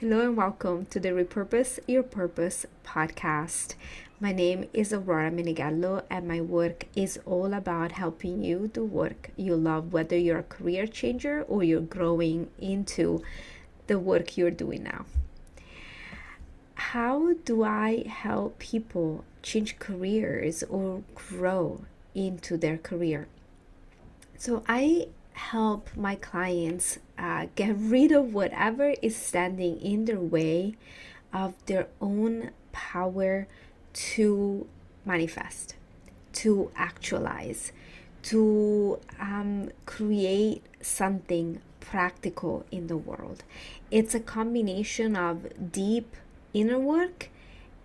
Hello and welcome to the Repurpose Your Purpose podcast. My name is Aurora Minigallo and my work is all about helping you do work you love, whether you're a career changer or you're growing into the work you're doing now. How do I help people change careers or grow into their career? So I help my clients get rid of whatever is standing in their way of their own power to manifest, to actualize, to create something practical in the world. It's a combination of deep inner work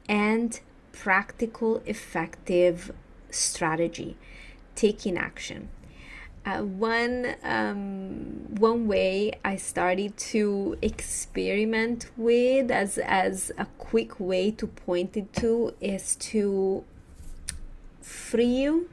and practical, effective strategy, taking action. One way I started to experiment with as a quick way to point it to is to free you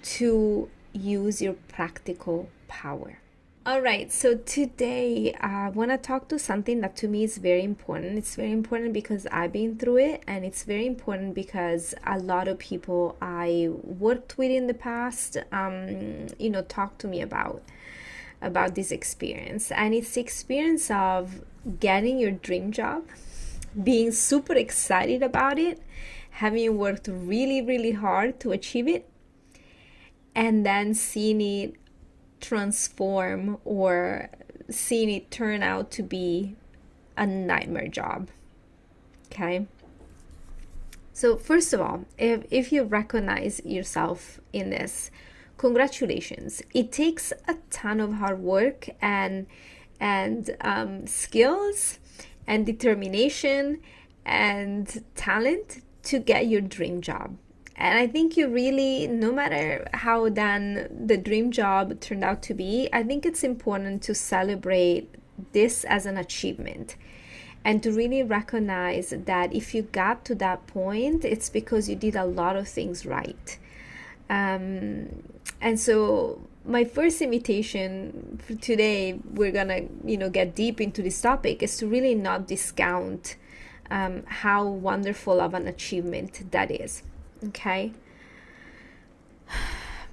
to use your practical power. All right, so today I want to talk to something that to me is very important. It's very important because I've been through it, and it's very important because a lot of people I worked with in the past, talk to me about this experience. And it's the experience of getting your dream job, being super excited about it, having worked really, really hard to achieve it, and then seeing it transform or seeing it turn out to be a nightmare job. Okay, so first of all, if you recognize yourself in this, congratulations. It takes a ton of hard work and skills and determination and talent to get your dream job. And I think you really, no matter how then the dream job turned out to be, I think it's important to celebrate this as an achievement and to really recognize that if you got to that point, it's because you did a lot of things right. And so my first invitation for today, we're gonna, get deep into this topic, is to really not discount how wonderful of an achievement that is. Okay,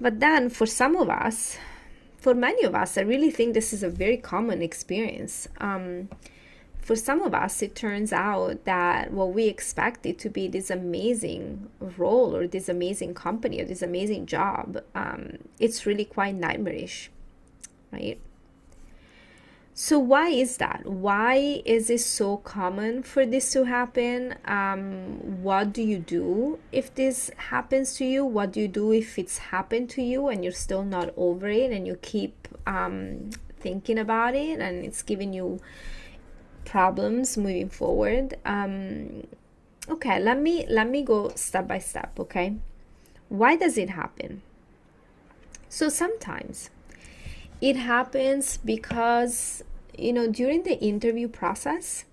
but then for many of us, I really think this is a very common experience. For some of us, it turns out that what we expected to be this amazing role or this amazing company or this amazing job, it's really quite nightmarish, right? So why is that? Why is it so common for this to happen? What do you do if this happens to you? What do you do if it's happened to you and you're still not over it and you keep thinking about it and it's giving you problems moving forward? Okay, let me go step by step, okay? Why does it happen? So sometimes it happens because, during the interview process,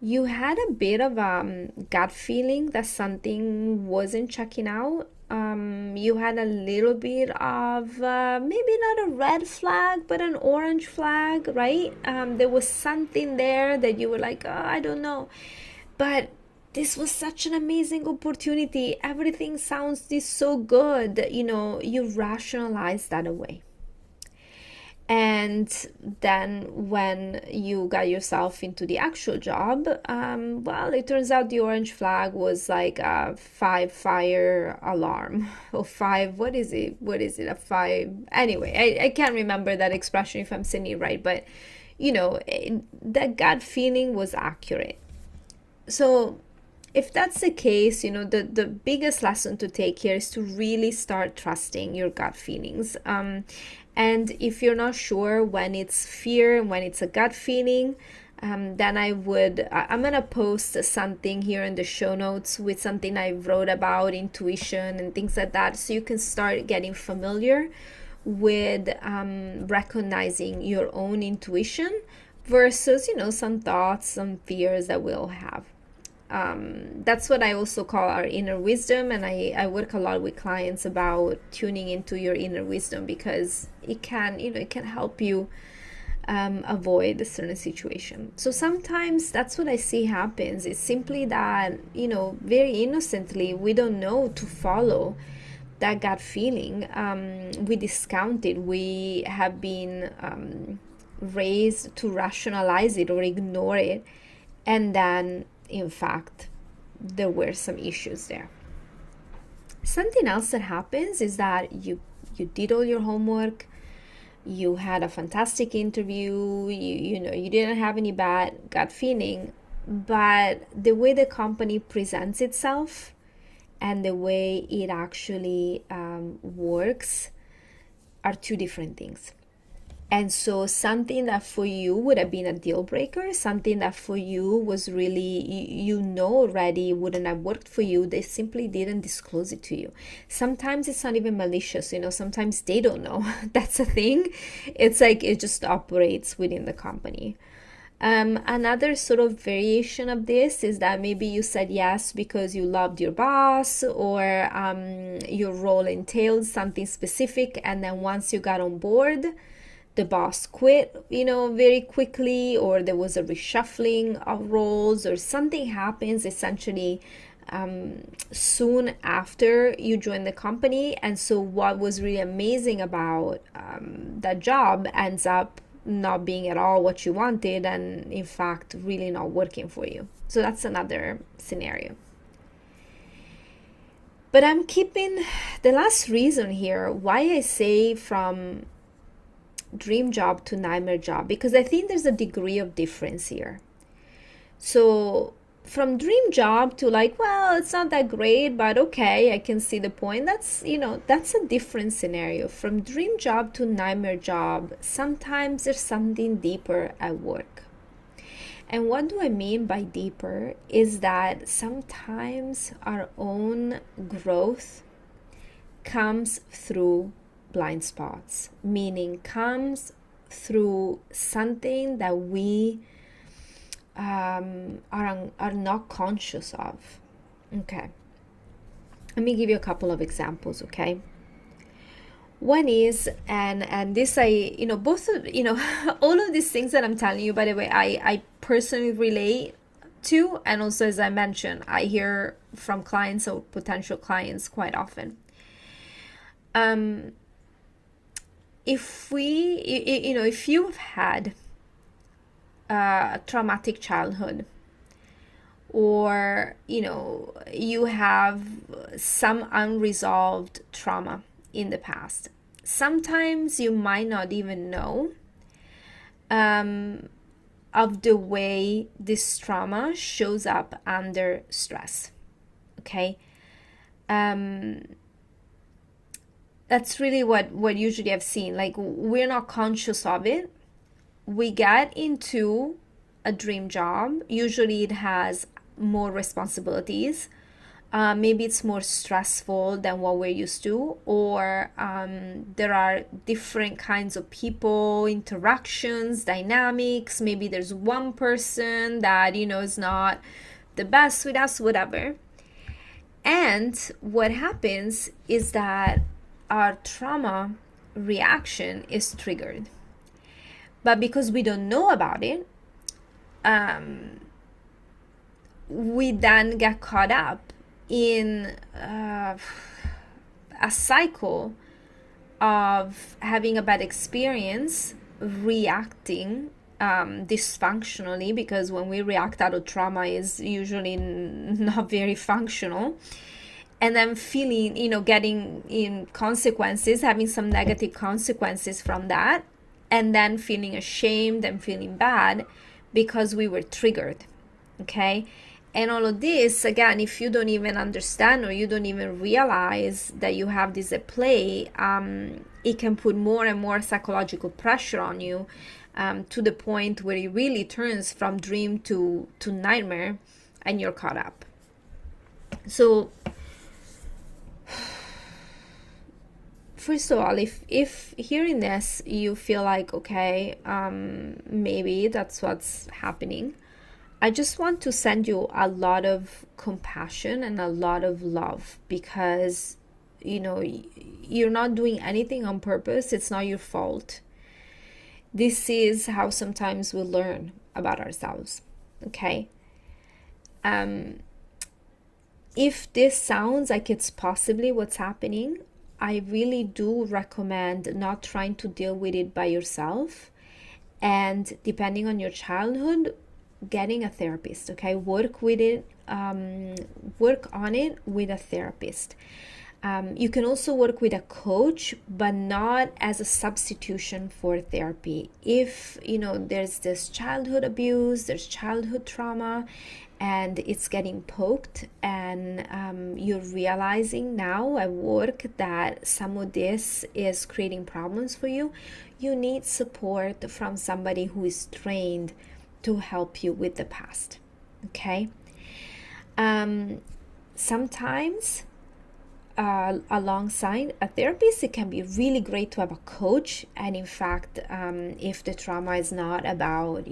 you had a bit of a gut feeling that something wasn't checking out. You had a little bit of maybe not a red flag, but an orange flag, right? There was something there that you were like, oh, I don't know. But this was such an amazing opportunity. Everything sounds so good. You rationalize that away. And then when you got yourself into the actual job, it turns out the orange flag was like a 5 fire alarm or 5, what is it? A 5? Anyway, I can't remember that expression if I'm saying it right, but that gut feeling was accurate. So if that's the case, the biggest lesson to take here is to really start trusting your gut feelings. And if you're not sure when it's fear and when it's a gut feeling, then I'm going to post something here in the show notes with something I wrote about intuition and things like that. So you can start getting familiar with recognizing your own intuition versus, some thoughts, some fears that we'll have. That's what I also call our inner wisdom, and I work a lot with clients about tuning into your inner wisdom because it can help you avoid a certain situation. So sometimes that's what I see happens. It's simply that, very innocently, we don't know to follow that gut feeling. We discount it. We have been raised to rationalize it or ignore it. And then, in fact, there were some issues there. Something else that happens is that you did all your homework, you had a fantastic interview, you didn't have any bad gut feeling, but the way the company presents itself and the way it actually works are two different things. And so something that for you would have been a deal breaker, something that for you was really, already wouldn't have worked for you, they simply didn't disclose it to you. Sometimes it's not even malicious, sometimes they don't know. That's a thing. It's like it just operates within the company. Another sort of variation of this is that maybe you said yes because you loved your boss, or your role entailed something specific, and then once you got on board, the boss quit, very quickly, or there was a reshuffling of roles, or something happens essentially soon after you join the company. And so what was really amazing about that job ends up not being at all what you wanted, and in fact really not working for you. So that's another scenario. But I'm keeping the last reason here why I say from dream job to nightmare job, because I think there's a degree of difference here. So from dream job to well, it's not that great, but okay, I can see the point. That's a different scenario. From dream job to nightmare job, sometimes there's something deeper at work. And what do I mean by deeper is that sometimes our own growth comes through blind spots, meaning comes through something that we are not conscious of. Okay, let me give you a couple of examples. Okay, one is, and this both of all of these things that I'm telling you, by the way, I personally relate to, and also, as I mentioned, I hear from clients or potential clients quite often. If you've had a traumatic childhood, or you have some unresolved trauma in the past, sometimes you might not even know of the way this trauma shows up under stress. Okay, that's really what usually I've seen. We're not conscious of it. We get into a dream job. Usually it has more responsibilities. Maybe it's more stressful than what we're used to, or there are different kinds of people, interactions, dynamics. Maybe there's one person that, is not the best with us, whatever. And what happens is that our trauma reaction is triggered. But because we don't know about it, we then get caught up in a cycle of having a bad experience, reacting dysfunctionally, because when we react out of trauma is usually not very functional, and then feeling, getting in consequences, having some negative consequences from that, and then feeling ashamed and feeling bad because we were triggered. Okay, and all of this, again, if you don't even understand or you don't even realize that you have this at play, it can put more and more psychological pressure on you, to the point where it really turns from dream to nightmare, and you're caught up. So first of all, if hearing this you feel like, okay, maybe that's what's happening, I just want to send you a lot of compassion and a lot of love, because you're not doing anything on purpose. It's not your fault. This is how sometimes we learn about ourselves. Okay. If this sounds like it's possibly what's happening, I really do recommend not trying to deal with it by yourself. And depending on your childhood, getting a therapist. Okay, work with it, work on it with a therapist. You can also work with a coach, but not as a substitution for therapy. If there's this childhood abuse, there's childhood trauma, and it's getting poked, and you're realizing now at work that some of this is creating problems for you, you need support from somebody who is trained to help you with the past. Okay. Sometimes alongside a therapist, it can be really great to have a coach. And in fact, if the trauma is not about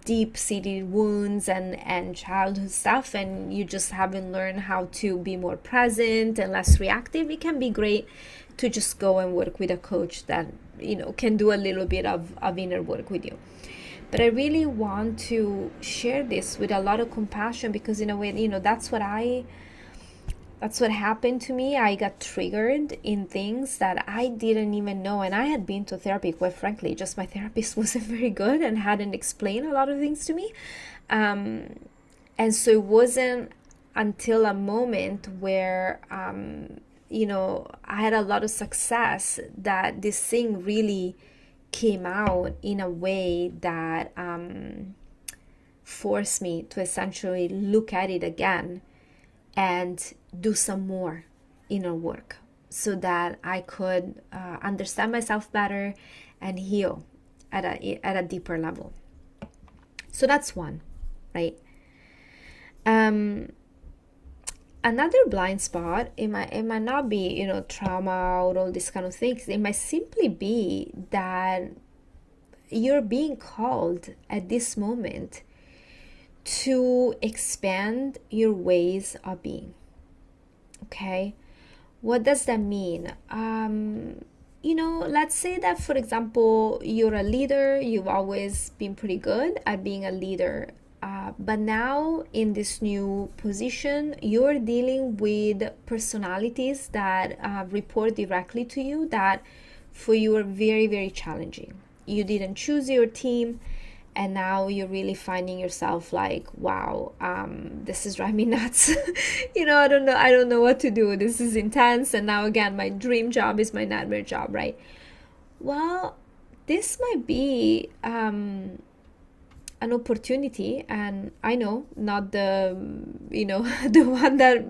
deep-seated wounds and childhood stuff, and you just haven't learned how to be more present and less reactive, it can be great to just go and work with a coach that can do a little bit of inner work with you. But I really want to share this with a lot of compassion, because in a way, that's what happened to me. I got triggered in things that I didn't even know. And I had been to therapy, quite frankly, just my therapist wasn't very good and hadn't explained a lot of things to me. And so it wasn't until a moment where, I had a lot of success that this thing really came out in a way that forced me to essentially look at it again and do some more inner work so that I could understand myself better and heal at a deeper level. So that's one, right? Another blind spot, it might not be trauma or all these kind of things. It might simply be that you're being called at this moment to expand your ways of being. Okay, what does that mean? Let's say that, for example, you're a leader. You've always been pretty good at being a leader, but now in this new position, you're dealing with personalities that report directly to you that for you are very, very challenging. You didn't choose your team, and now you're really finding yourself like, wow, this is driving me nuts. I don't know what to do. This is intense. And now again, my dream job is my nightmare job, right? Well, this might be an opportunity, and I know not the the one that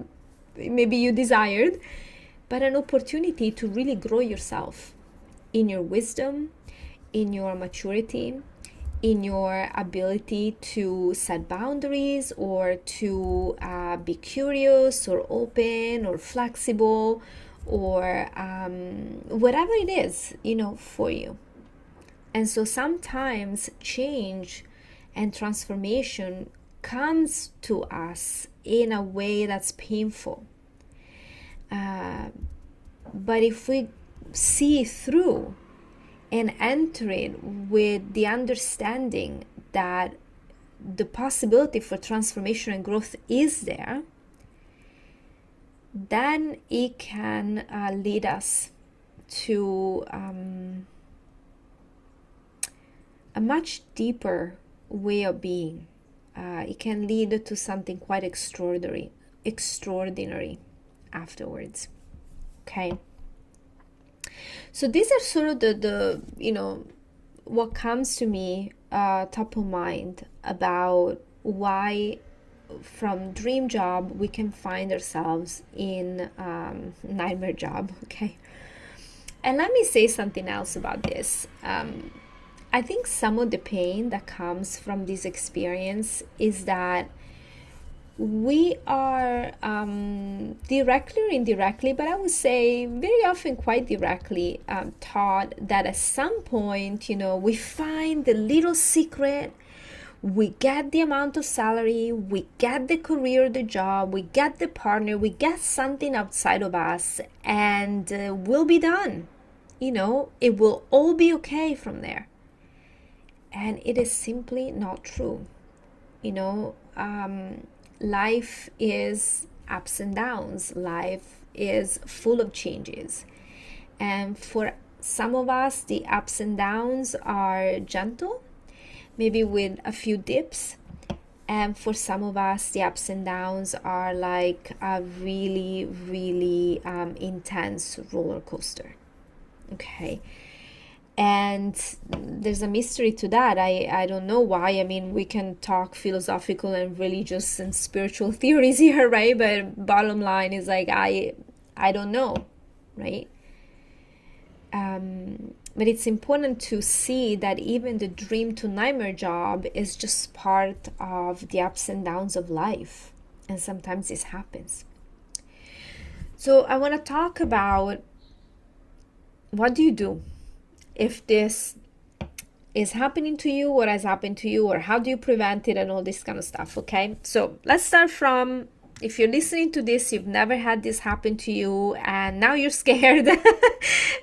maybe you desired, but an opportunity to really grow yourself in your wisdom, in your maturity, in your ability to set boundaries, or to be curious or open or flexible, or whatever it is, for you. And so sometimes change and transformation comes to us in a way that's painful. But if we see through and enter it with the understanding that the possibility for transformation and growth is there, then it can lead us to a much deeper way of being. It can lead to something quite extraordinary afterwards. Okay. So these are sort of the what comes to me top of mind about why from dream job we can find ourselves in nightmare job. Okay. And let me say something else about this. I think some of the pain that comes from this experience is that we are directly or indirectly, but I would say very often quite directly, taught that at some point, we find the little secret, we get the amount of salary, we get the career, the job, we get the partner, we get something outside of us, and we'll be done. It will all be okay from there. And it is simply not true. You know, life is ups and downs. Life is full of changes. And for some of us, the ups and downs are gentle, maybe with a few dips. And for some of us, the ups and downs are like a really, really intense roller coaster. Okay. And there's a mystery to that. I don't know why. I mean, we can talk philosophical and religious and spiritual theories here, right? But bottom line is like, I don't know, right? But it's important to see that even the dream to nightmare job is just part of the ups and downs of life. And sometimes this happens. So I want to talk about, what do you do if this is happening to you, what has happened to you, or how do you prevent it, and all this kind of stuff. Okay, so let's start from, if you're listening to this, you've never had this happen to you, and now you're scared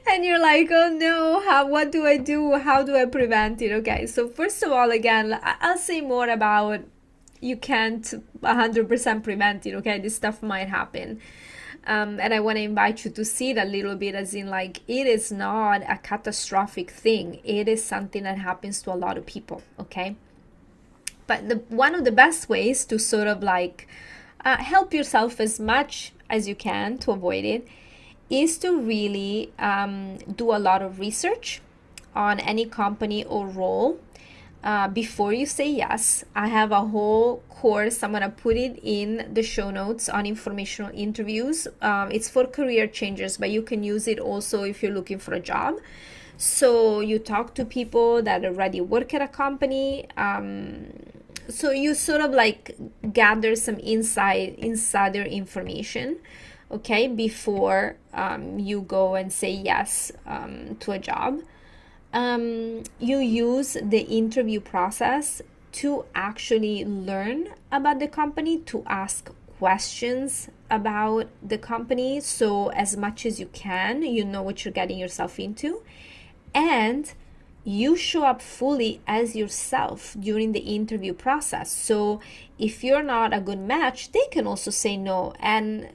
and you're like, oh no, what do I do? How do I prevent it? Okay, so first of all, again, I'll say more about, you can't 100% prevent it. Okay, this stuff might happen. And I want to invite you to see it a little bit, as in, like, it is not a catastrophic thing. It is something that happens to a lot of people, okay? But one of the best ways to sort of like help yourself as much as you can to avoid it is to really do a lot of research on any company or role before you say yes. I have a whole course. I'm going to put it in the show notes on informational interviews. It's for career changers, but you can use it also if you're looking for a job. So you talk to people that already work at a company. So you sort of like gather some insider information, okay, before you go and say yes to a job. You use the interview process to actually learn about the company, to ask questions about the company. So as much as you can, you know what you're getting yourself into. And you show up fully as yourself during the interview process. So if you're not a good match, they can also say no. And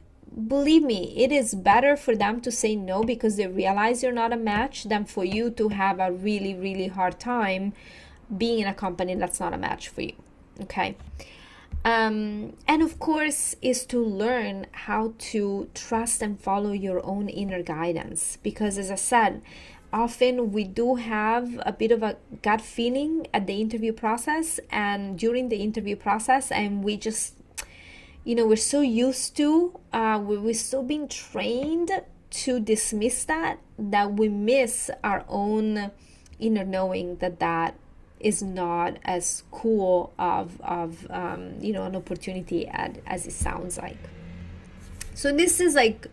believe me, it is better for them to say no because they realize you're not a match than for you to have a really, really hard time being in a company that's not a match for you. Okay. And of course, is to learn how to trust and follow your own inner guidance. Because as I said, often we do have a bit of a gut feeling at the interview process and during the interview process, and we just, we're so used to, we're so being trained to dismiss that we miss our own inner knowing that is not as cool of an opportunity as it sounds like. So this is like,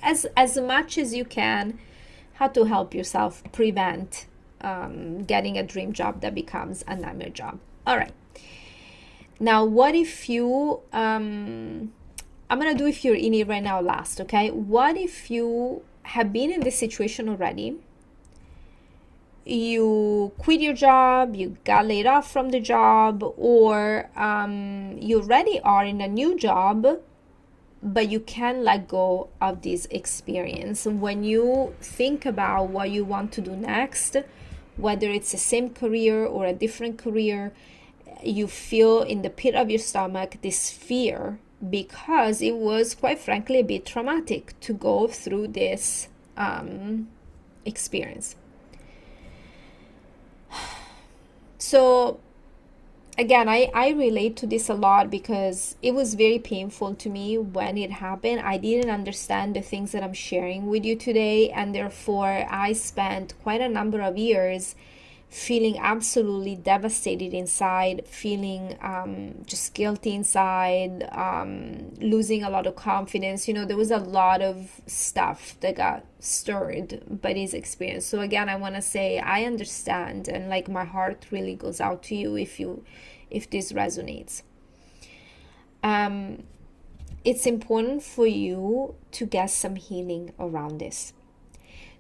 as much as you can, how to help yourself prevent getting a dream job that becomes a nightmare job. All right. Now, what if you, I'm going to do if you're in it right now last, okay? What if you have been in this situation already? You quit your job, you got laid off from the job, or you already are in a new job, but you can't let go of this experience. When you think about what you want to do next, whether it's the same career or a different career, you feel in the pit of your stomach this fear because it was, quite frankly, a bit traumatic to go through this experience. So again, I relate to this a lot because it was very painful to me when it happened. I didn't understand the things that I'm sharing with you today, and therefore I spent quite a number of years feeling absolutely devastated inside, feeling just guilty inside, losing a lot of confidence. There was a lot of stuff that got stirred by this experience. So again, I want to say I understand, and like my heart really goes out to you if this resonates. It's important for you to get some healing around this.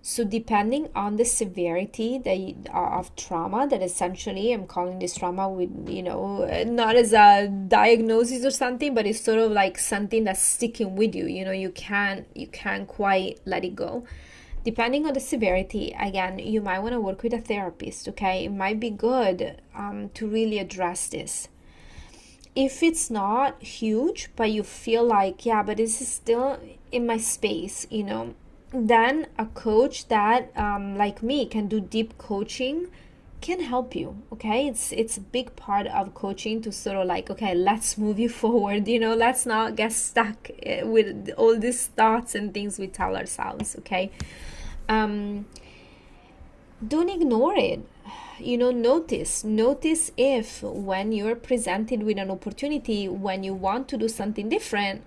So depending on the severity of trauma, that essentially I'm calling this trauma with, not as a diagnosis or something, but it's sort of like something that's sticking with you. You can't quite let it go. Depending on the severity, again, you might want to work with a therapist, okay? It might be good to really address this. If it's not huge, but you feel like, yeah, but this is still in my space, then a coach that, like me, can do deep coaching can help you, okay? It's a big part of coaching to sort of like, okay, let's move you forward, let's not get stuck with all these thoughts and things we tell ourselves, okay? Don't ignore it. Notice if when you're presented with an opportunity, when you want to do something different,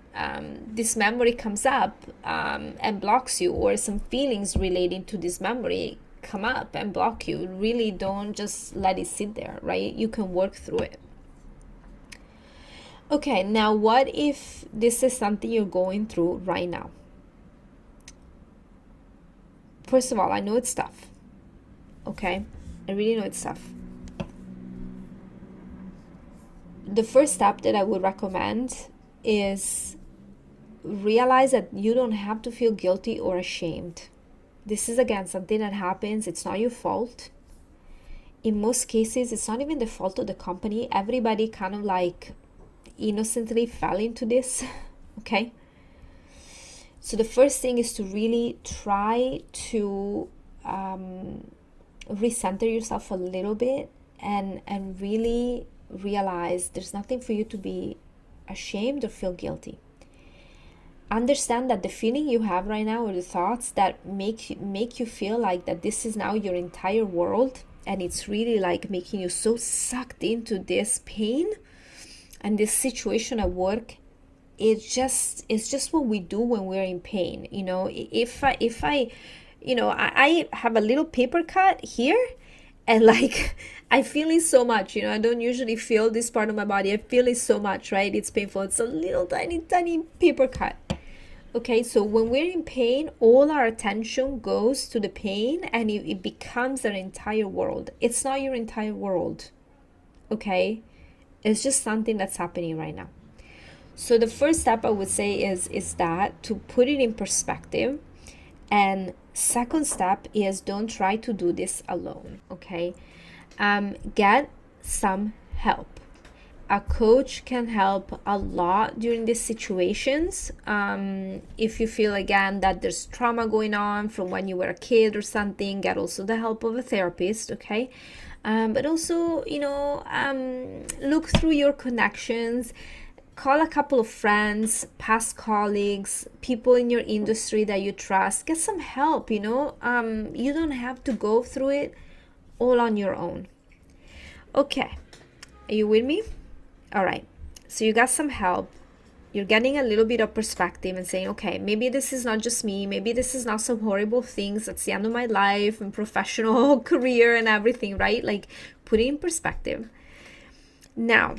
this memory comes up and blocks you, or some feelings relating to this memory come up and block you. Really don't just let it sit there, right? You can work through it. Okay, now what if this is something you're going through right now? First of all, I know it's tough, okay? I really know it's tough. The first step that I would recommend is realize that you don't have to feel guilty or ashamed. This is, again, something that happens. It's not your fault. In most cases, it's not even the fault of the company. Everybody kind of like innocently fell into this, okay? So the first thing is to really try to recenter yourself a little bit and really realize there's nothing for you to be ashamed or feel guilty. Understand that the feeling you have right now, or the thoughts that make you feel like that this is now your entire world, and it's really like making you so sucked into this pain and this situation at work, it's just what we do when we're in pain. If I have a little paper cut here, and like I feel it so much, I don't usually feel this part of my body. I feel it so much, right? It's painful. It's a little tiny paper cut. Okay, so when we're in pain, all our attention goes to the pain, and it becomes our entire world. It's not your entire world, okay? It's just something that's happening right now. So the first step I would say is that to put it in perspective. And second step is don't try to do this alone, okay? Get some help. A coach can help a lot during these situations. If you feel, again, that there's trauma going on from when you were a kid or something, get also the help of a therapist, okay? But also, look through your connections. Call a couple of friends, past colleagues, people in your industry that you trust. Get some help, you don't have to go through it all on your own. Okay, are you with me? All right, so you got some help. You're getting a little bit of perspective and saying, okay, maybe this is not just me. Maybe this is not some horrible things. That's the end of my life and professional career and everything, right? Like, put it in perspective. Now,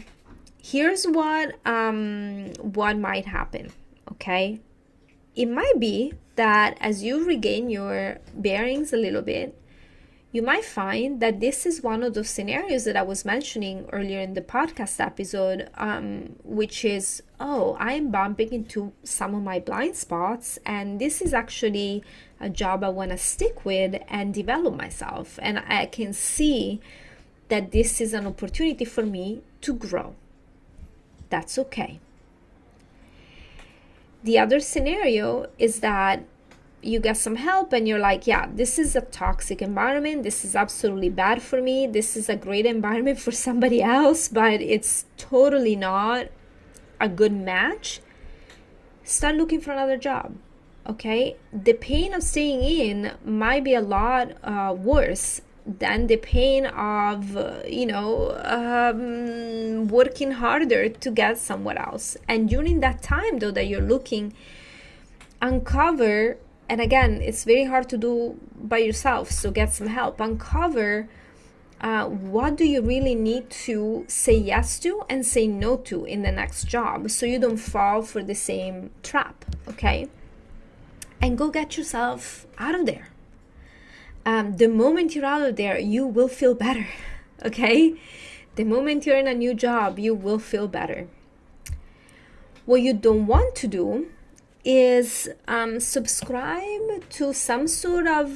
here's what might happen, okay? It might be that as you regain your bearings a little bit, you might find that this is one of those scenarios that I was mentioning earlier in the podcast episode, which is, I'm bumping into some of my blind spots, and this is actually a job I want to stick with and develop myself. And I can see that this is an opportunity for me to grow. That's okay. The other scenario is that you get some help and you're like, yeah, this is a toxic environment. This is absolutely bad for me. This is a great environment for somebody else, but it's totally not a good match. Start looking for another job, okay? The pain of staying in might be a lot worse than the pain of, working harder to get somewhere else. And during that time, though, that you're looking, uncover, and again, it's very hard to do by yourself, so get some help. Uncover what do you really need to say yes to and say no to in the next job, so you don't fall for the same trap, okay? And go get yourself out of there. The moment you're out of there, you will feel better. Okay? The moment you're in a new job, you will feel better. What you don't want to do is subscribe to some sort of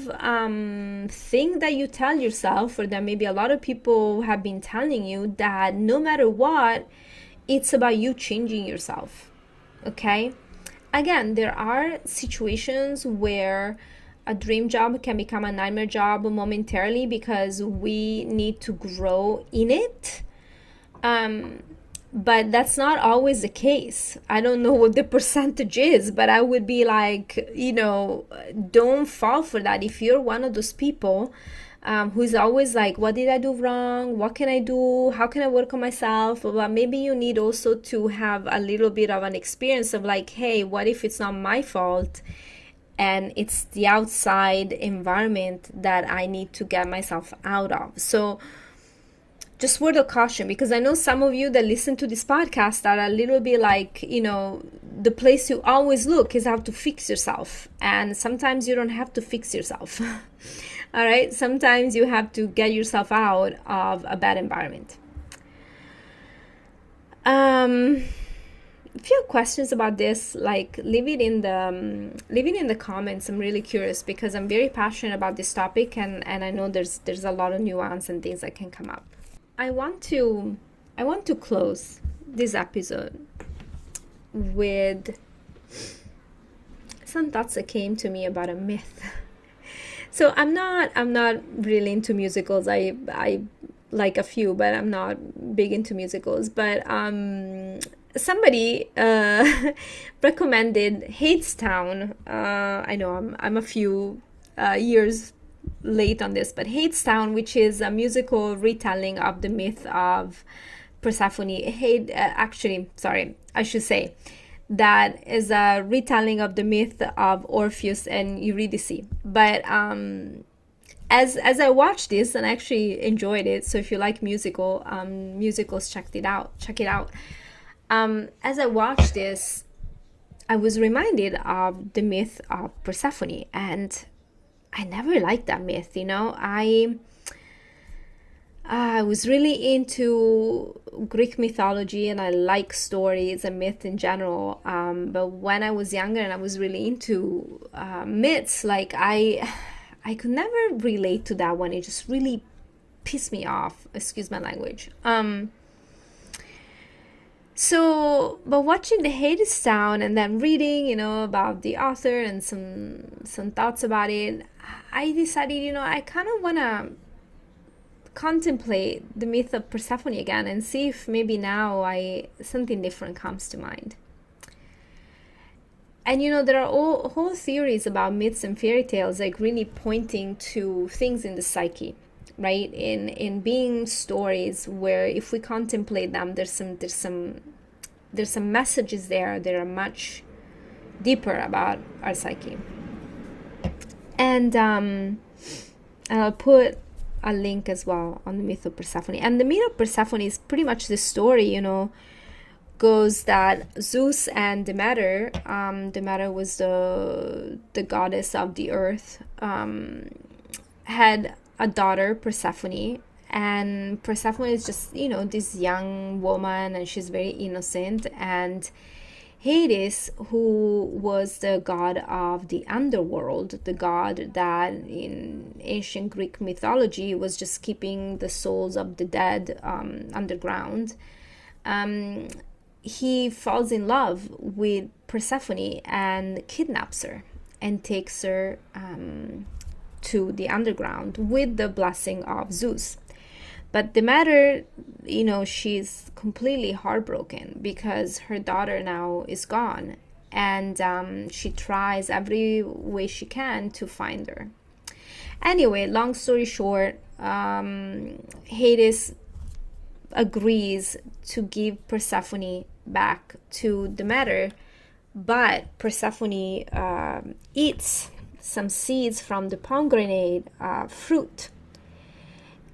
thing that you tell yourself, or that maybe a lot of people have been telling you, that no matter what, it's about you changing yourself. Okay? Again, there are situations where a dream job can become a nightmare job momentarily because we need to grow in it. But that's not always the case. I don't know what the percentage is, but I would be like, don't fall for that. If you're one of those people who's always like, what did I do wrong? What can I do? How can I work on myself? But maybe you need also to have a little bit of an experience of like, hey, what if it's not my fault? And it's the outside environment that I need to get myself out of. So just word of caution, because I know some of you that listen to this podcast are a little bit like, the place you always look is how to fix yourself. And sometimes you don't have to fix yourself. All right. Sometimes you have to get yourself out of a bad environment. If you have questions about this, like leave it in the comments. I'm really curious because I'm very passionate about this topic, and I know there's a lot of nuance and things that can come up. I want to close this episode with some thoughts that came to me about a myth. So I'm not really into musicals. I like a few, but I'm not big into musicals. But somebody recommended Hadestown. I know I'm a few years late on this, but Hadestown, which is a musical retelling of the myth of Persephone. I should say that is a retelling of the myth of Orpheus and Eurydice. But as I watched this, and I actually enjoyed it, so if you like musicals, check it out. As I watched this, I was reminded of the myth of Persephone, and I never liked that myth. I was really into Greek mythology, and I like stories and myth in general. But when I was younger and I was really into myths, like I could never relate to that one. It just really pissed me off. Excuse my language. But watching the Hadestown and then reading, about the author and some thoughts about it, I decided, I kind of want to contemplate the myth of Persephone again and see if maybe now something different comes to mind. And there are whole theories about myths and fairy tales, like really pointing to things in the psyche, right? In being stories where if we contemplate them, there's some messages there that are much deeper about our psyche. And I'll put a link as well on the myth of Persephone. And the myth of Persephone is pretty much the story, goes that Zeus and Demeter, Demeter was the goddess of the earth, had a daughter, Persephone. And Persephone is just, this young woman, and she's very innocent. And Hades, who was the god of the underworld, the god that in ancient Greek mythology was just keeping the souls of the dead underground, he falls in love with Persephone and kidnaps her and takes her to the underground with the blessing of Zeus. But Demeter, she's completely heartbroken because her daughter now is gone, and she tries every way she can to find her. Anyway, long story short, Hades agrees to give Persephone back to Demeter, but Persephone eats some seeds from the pomegranate fruit.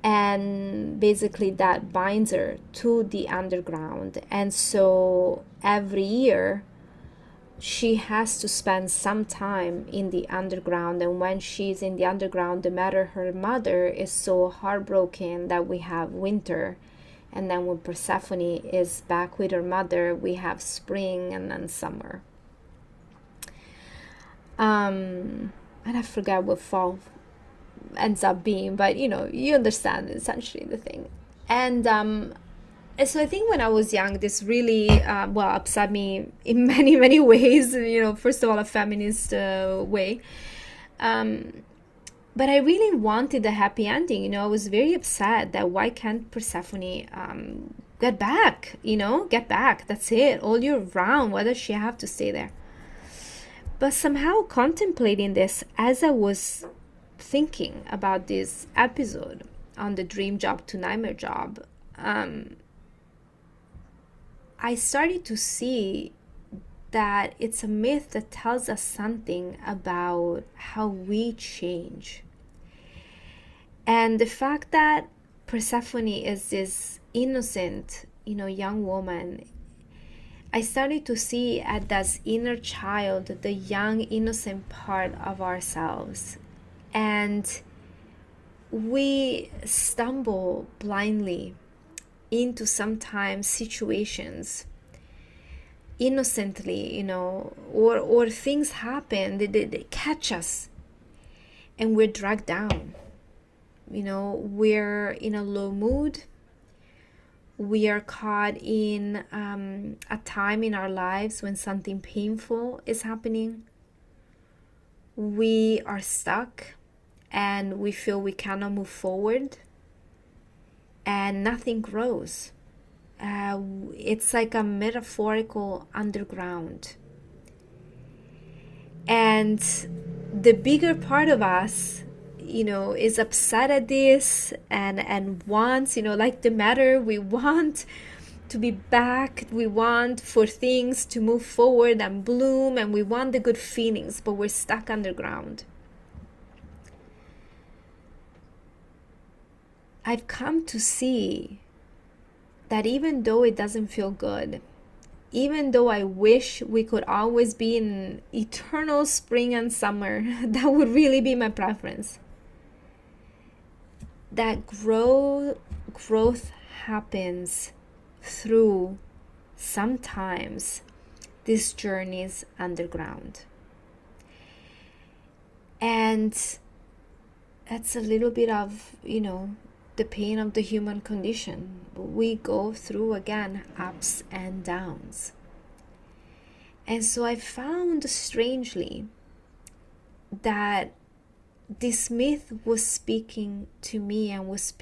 And basically that binds her to the underground. And so every year she has to spend some time in the underground, and when she's in the underground, no matter, her mother is so heartbroken that we have winter, and then when Persephone is back with her mother, we have spring and then summer. And I forgot what fall ends up being, but you understand essentially the thing. And so I think when I was young, this really upset me in many, many ways. First of all, a feminist way. But I really wanted a happy ending. I was very upset that why can't Persephone get back? Get back. That's it. All year round. Why does she have to stay there? But somehow contemplating this as I was thinking about this episode on the dream job to nightmare job, I started to see that it's a myth that tells us something about how we change. And the fact that Persephone is this innocent, young woman, I started to see at this inner child, the young, innocent part of ourselves. And we stumble blindly into sometimes situations innocently, or things happen, they catch us and we're dragged down. We're in a low mood. We are caught in a time in our lives when something painful is happening. We are stuck and we feel we cannot move forward and nothing grows. It's like a metaphorical underground. And the bigger part of us, is upset at this and wants, like the matter, we want to be back. We want for things to move forward and bloom, and we want the good feelings, but we're stuck underground. I've come to see that even though it doesn't feel good, even though I wish we could always be in eternal spring and summer, that would really be my preference. That growth happens through sometimes these journeys underground. And that's a little bit of, the pain of the human condition. We go through, again, ups and downs. And so I found strangely that this myth was speaking to me and was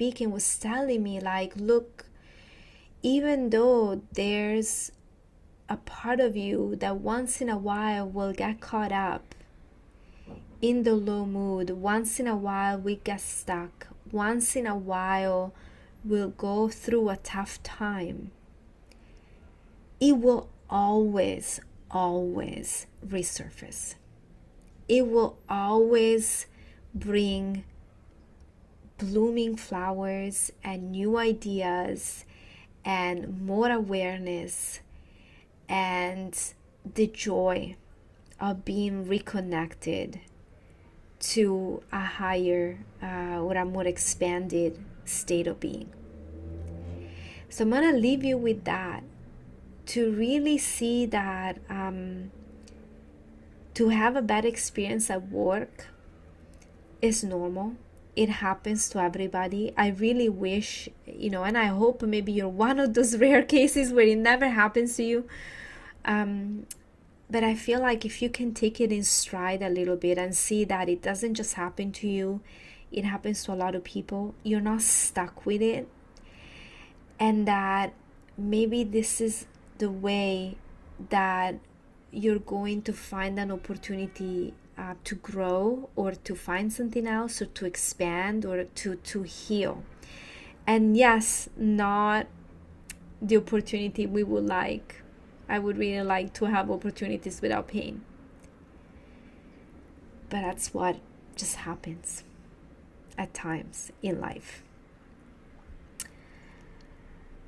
telling me, like, look, even though there's a part of you that once in a while will get caught up in the low mood, once in a while we get stuck, once in a while we'll go through a tough time, it will always resurface. It will always bring blooming flowers and new ideas and more awareness and the joy of being reconnected to a higher or a more expanded state of being. So I'm going to leave you with that, to really see that to have a bad experience at work is normal. It happens to everybody. I really wish, and I hope maybe you're one of those rare cases where it never happens to you. But I feel like if you can take it in stride a little bit and see that it doesn't just happen to you, it happens to a lot of people, you're not stuck with it. And that maybe this is the way that you're going to find an opportunity to grow, or to find something else, or to expand, or to heal. And yes, not the opportunity we would like. I would really like to have opportunities without pain. But that's what just happens at times in life.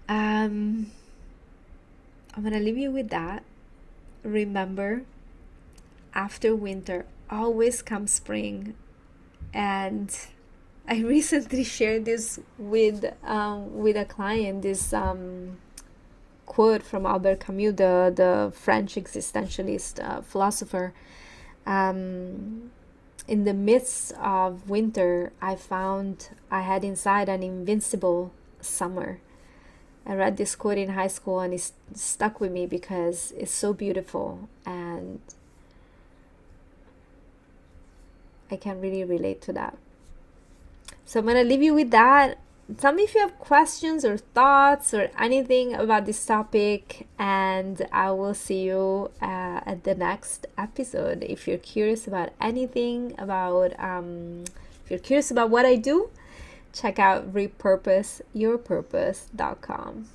I'm going to leave you with that. Remember after winter always comes spring. And I recently shared this with a client, this quote from Albert Camus, the French existentialist philosopher. In the midst of winter, I found I had inside an invincible summer. I read this quote in high school and it stuck with me because it's so beautiful, and I can really relate to that. So I'm going to leave you with that. Tell me if you have questions or thoughts or anything about this topic, and I will see you at the next episode. If you're curious about anything, if you're curious about what I do, check out repurposeyourpurpose.com.